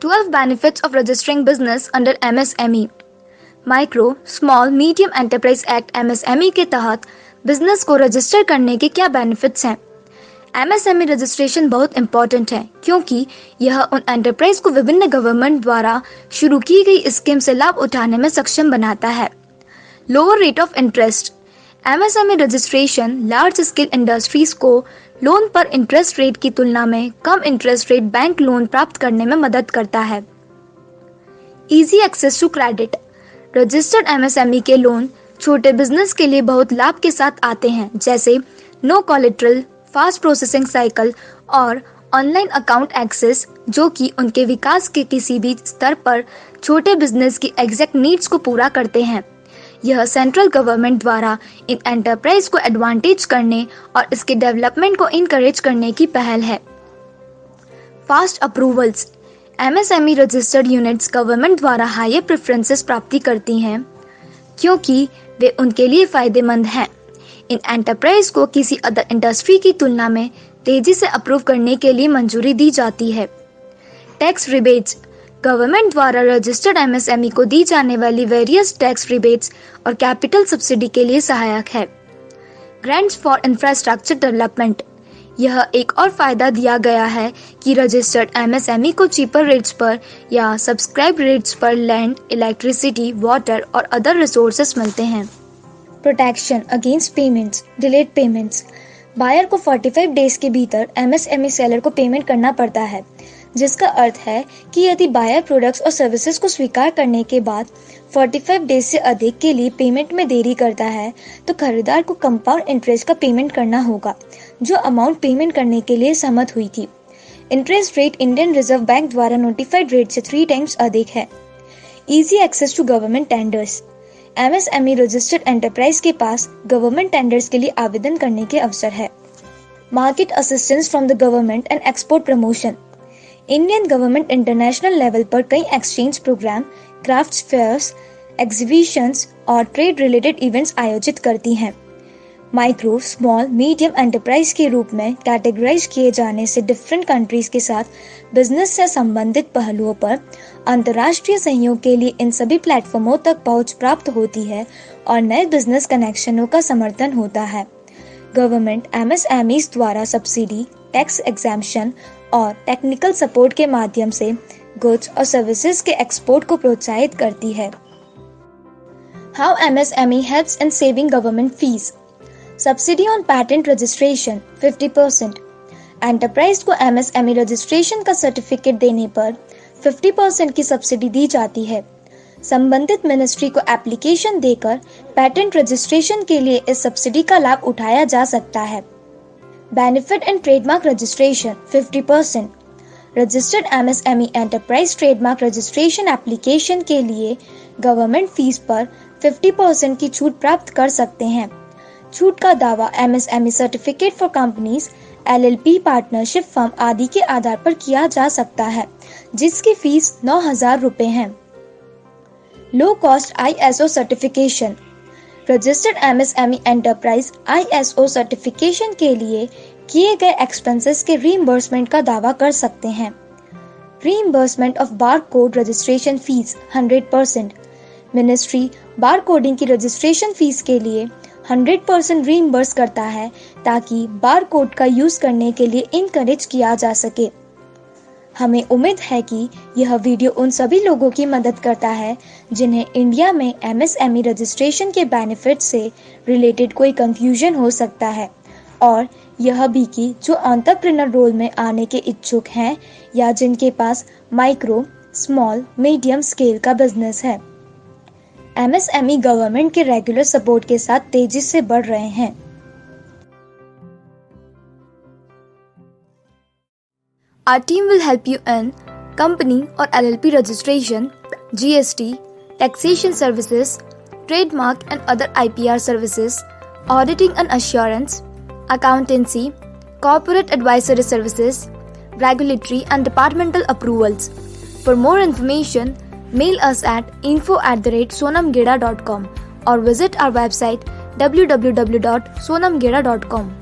12 benefits of registering business under MSME. Micro small medium enterprise act MSME के तहत business को register करने के क्या बेनिफिट्स हैं? MSME रजिस्ट्रेशन बहुत इंपॉर्टेंट है क्योंकि यह उन एंटरप्राइज को विभिन्न गवर्नमेंट द्वारा शुरू की गई स्कीम से लाभ उठाने में सक्षम बनाता है। Lower rate of interest. MSME registration large scale industries को लोन पर इंटरेस्ट रेट की तुलना में कम इंटरेस्ट रेट बैंक लोन प्राप्त करने में मदद करता है। Easy access to credit. Registered MSME के लोन छोटे बिजनेस के लिए बहुत लाभ के साथ आते हैं, जैसे no collateral, fast processing cycle और ऑनलाइन अकाउंट एक्सेस, जो कि उनके विकास के किसी भी स्तर पर छोटे बिजनेस की एग्जैक्ट नीड्स को पूरा करते हैं। यह सेंट्रल गवर्नमेंट द्वारा इन एंटरप्राइज को एडवांटेज करने और इसके डेवलपमेंट को इनकरेज करने की पहल है। Fast approvals. MSME registered units government द्वारा हायर प्रेफरेंसेस प्राप्ति करती हैं क्योंकि वे उनके लिए फायदेमंद हैं। इन एंटरप्राइज को किसी अदर इंडस्ट्री की तुलना में तेजी से अप्रूव करने के लिए मंजूरी दी जाती है। Tax rebates. गवर्नमेंट द्वारा रजिस्टर्ड MSME को दी जाने वाली वेरियस टैक्स रिबेट्स और कैपिटल सब्सिडी के लिए सहायक है। Grants for infrastructure development. यह एक और फायदा दिया गया है कि रजिस्टर्ड MSME को चीपर रेट्स पर या सब्सक्राइब रेट्स पर लैंड, इलेक्ट्रिसिटी, वाटर और अदर रिसोर्सेस मिलते हैं। Protection against payments, delayed payments. Buyer को 45 डेज के भीतर MSME सेलर को पेमेंट करना पड़ता है, जिसका अर्थ है कि यदि बायर प्रोडक्ट्स और सर्विसेज को स्वीकार करने के बाद 45 डेज से अधिक के लिए पेमेंट में देरी करता है तो खरीदार को कंपाउंड इंटरेस्ट का पेमेंट करना होगा, जो अमाउंट पेमेंट करने के लिए सहमत हुई थी। Interest rate Indian Reserve Bank द्वारा नोटिफाइड रेट से 3 टाइम्स अधिक है। Easy access to government tenders. MSME registered enterprise के पास गवर्नमेंट टेंडर्स के लिए आवेदन करने के अवसर है। Market assistance from the government and export promotion. Indian government international level पर कई exchange program, crafts fairs, exhibitions और ट्रेड रिलेटेड इवेंट्स आयोजित करती हैं। माइक्रो, स्मॉल, मीडियम एंटरप्राइज के रूप में कैटेगराइज किए जाने से डिफरेंट कंट्रीज के साथ बिजनेस से संबंधित पहलुओं पर अंतर्राष्ट्रीय सहयोग के लिए इन सभी प्लेटफॉर्मों तक पहुंच प्राप्त होती है और नए बिजनेस कनेक्शनों का समर्थन होता है। गवर्नमेंट MSMEs द्वारा सब्सिडी, टैक्स एग्जैम्पशन और टेक्निकल सपोर्ट के माध्यम से गुड्स और सर्विसेज के एक्सपोर्ट को प्रोत्साहित करती है। How MSME helps in saving government fees. Subsidy on patent registration 50%। Enterprise को MSME रजिस्ट्रेशन का सर्टिफिकेट देने पर 50% की सब्सिडी दी जाती है। संबंधित मिनिस्ट्री को एप्लीकेशन देकर पैटेंट रजिस्ट्रेशन के लिए इस सब्सिडी का लाभ उठाया जा सकता है। Benefit in trademark registration 50%। Registered MSME enterprise trademark registration application के लिए गवर्नमेंट फीस पर 50% की छूट प्राप्त कर सकते हैं। छूट का दावा MSME certificate for companies, LLP, partnership firm आदि के आधार पर किया जा सकता है, जिसकी फीस 9,000 रुपए है। Low cost ISO certification. Registered MSME enterprise ISO certification के लिए किए गए एक्सपेंसेस के रीइंबर्समेंट का दावा कर सकते हैं। Reimbursement of bar code registration fees 100%। Ministry bar coding की रजिस्ट्रेशन फीस के लिए 100% रीइंबर्स करता है ताकि बार कोड का यूज करने के लिए इनकरेज किया जा सके। हमें उम्मीद है कि यह वीडियो उन सभी लोगों की मदद करता है जिन्हें इंडिया में MSME रजिस्ट्रेशन के बेनिफिट से रिलेटेड कोई कंफ्यूजन हो सकता है, और यह भी कि जो एंटरप्रेन्योर रोल में आने के इच्छुक हैं या जिनके पास माइक्रो, स्मॉल, मीडियम स्केल का बिजनेस है। MSME गवर्नमेंट के रेगुलर सपोर्ट के साथ तेजी से बढ़ रहे हैं। Our team will help you in company or LLP registration, GST, taxation services, trademark and other IPR services, auditing and assurance, accountancy, corporate advisory services, regulatory and departmental approvals. For more information, mail us at info@sonamgeda.com or visit our website www.sonamgeda.com.